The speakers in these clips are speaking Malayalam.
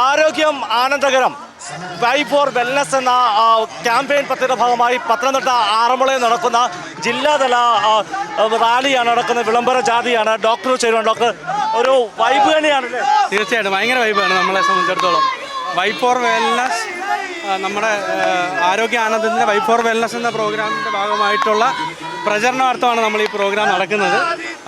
ആരോഗ്യം ആനന്ദകരം വൈ ഫോർ വെൽനസ് എന്ന ക്യാമ്പയിൻ പദ്ധതിയുടെ ഭാഗമായി പത്തനംതിട്ട ആറന്മുളയിൽ നടക്കുന്ന ജില്ലാതല റാലിയാണ് നടക്കുന്നത്. വിളംബര ജാഥയാണ്. ഡോക്ടർ ചേരുവാണ്. ഡോക്ടർ, ഒരു വൈബ് തന്നെയാണല്ലേ? തീർച്ചയായിട്ടും ഭയങ്കര വൈബാണ് നമ്മളെ സംബന്ധിച്ചിടത്തോളം. വൈ ഫോർ വെൽനസ്, നമ്മുടെ ആരോഗ്യ ആനന്ദത്തിൻ്റെ വൈ ഫോർ വെൽനസ് എന്ന പ്രോഗ്രാമിൻ്റെ ഭാഗമായിട്ടുള്ള പ്രചരണാർത്ഥമാണ് നമ്മൾ ഈ പ്രോഗ്രാം നടക്കുന്നത്.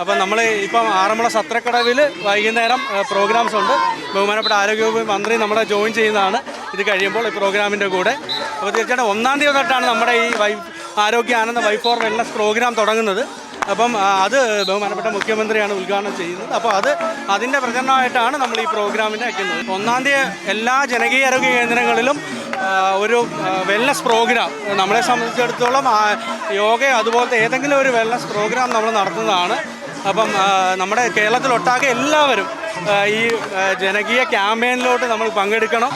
അപ്പം നമ്മൾ ഇപ്പം ആറന്മുള സത്രക്കടവിൽ വൈകുന്നേരം പ്രോഗ്രാംസ് ഉണ്ട്. ബഹുമാനപ്പെട്ട ആരോഗ്യവകുപ്പ് മന്ത്രി നമ്മളെ ജോയിൻ ചെയ്യുന്നതാണ് ഇത് കഴിയുമ്പോൾ ഈ പ്രോഗ്രാമിൻ്റെ കൂടെ. അപ്പോൾ തീർച്ചയായിട്ടും 1-ാം തീയതി തൊട്ടാണ് നമ്മുടെ ഈ ആരോഗ്യ ആനന്ദ വൈ ഫോർ വെൽനസ് പ്രോഗ്രാം തുടങ്ങുന്നത്. അപ്പം അത് ബഹുമാനപ്പെട്ട മുഖ്യമന്ത്രിയാണ് ഉദ്ഘാടനം ചെയ്യുന്നത്. അപ്പോൾ അതിൻ്റെ പ്രചരണമായിട്ടാണ് നമ്മൾ ഈ പ്രോഗ്രാമിനെ വയ്ക്കുന്നത്. 1-ാം തീയതി എല്ലാ ജനകീയ ആരോഗ്യ കേന്ദ്രങ്ങളിലും ഒരു വെൽനസ് പ്രോഗ്രാം, നമ്മളെ സംബന്ധിച്ചിടത്തോളം യോഗ അതുപോലത്തെ ഏതെങ്കിലും ഒരു വെൽനസ് പ്രോഗ്രാം നമ്മൾ നടത്തുന്നതാണ്. അപ്പം നമ്മുടെ കേരളത്തിലൊട്ടാകെ എല്ലാവരും ഈ ജനകീയ ക്യാമ്പയിനിലോട്ട് നമ്മൾ പങ്കെടുക്കണം.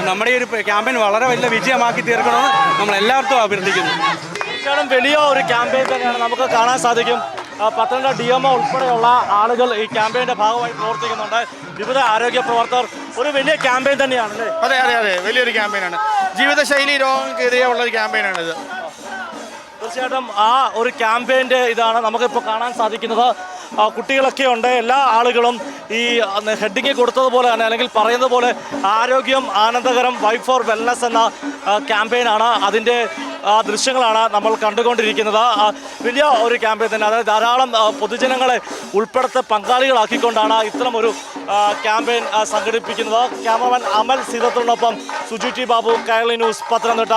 നമ്മുടെ ഈ ഒരു ക്യാമ്പയിൻ വളരെ വലിയ വിജയമാക്കി തീർക്കണമെന്ന് നമ്മൾ എല്ലാവർക്കും അഭ്യർത്ഥിക്കുന്നു. വലിയ ഒരു ക്യാമ്പയിൻ തന്നെയാണ്. നമുക്ക് കാണാൻ സാധിക്കും പത്തനംതിട്ട DMO ഉൾപ്പെടെയുള്ള ആളുകൾ ഈ ക്യാമ്പയിൻ്റെ ഭാഗമായി പ്രവർത്തിക്കുന്നുണ്ട്. വിവിധ ആരോഗ്യ പ്രവർത്തകർ. ഒരു വലിയ ക്യാമ്പയിൻ തന്നെയാണ് അല്ലേ? അതെ അതെ അതെ, വലിയൊരു ക്യാമ്പയിനാണ്. ജീവിതശൈലി രോഗങ്ങൾക്കെതിരെ ഉള്ളൊരു ക്യാമ്പയിനാണിത്. തീർച്ചയായിട്ടും ആ ഒരു ക്യാമ്പയിൻ്റെ ഇതാണ് നമുക്കിപ്പോൾ കാണാൻ സാധിക്കുന്നത്. കുട്ടികളൊക്കെ ഉണ്ട്. എല്ലാ ആളുകളും ഈ ഹെഡിങ് കൊടുത്തതുപോലെ തന്നെ, അല്ലെങ്കിൽ പറയുന്നത് പോലെ ആരോഗ്യം ആനന്ദകരം വൈ ഫോർ വെൽനസ് എന്ന ക്യാമ്പയിനാണ്. അതിൻ്റെ ദൃശ്യങ്ങളാണ് നമ്മൾ കണ്ടുകൊണ്ടിരിക്കുന്നത്. വലിയ ഒരു ക്യാമ്പയിൻ തന്നെ. അതായത് ധാരാളം പൊതുജനങ്ങളെ ഉൾപ്പെടുത്ത പങ്കാളികളാക്കിക്കൊണ്ടാണ് ഇത്തരം ഒരു ക്യാമ്പയിൻ സംഘടിപ്പിക്കുന്നത്. ക്യാമറമാൻ അമൽ സീതത്തിനൊപ്പം സുജു ടി ബാബു, കൈരളി ന്യൂസ്, പത്തനംതിട്ട.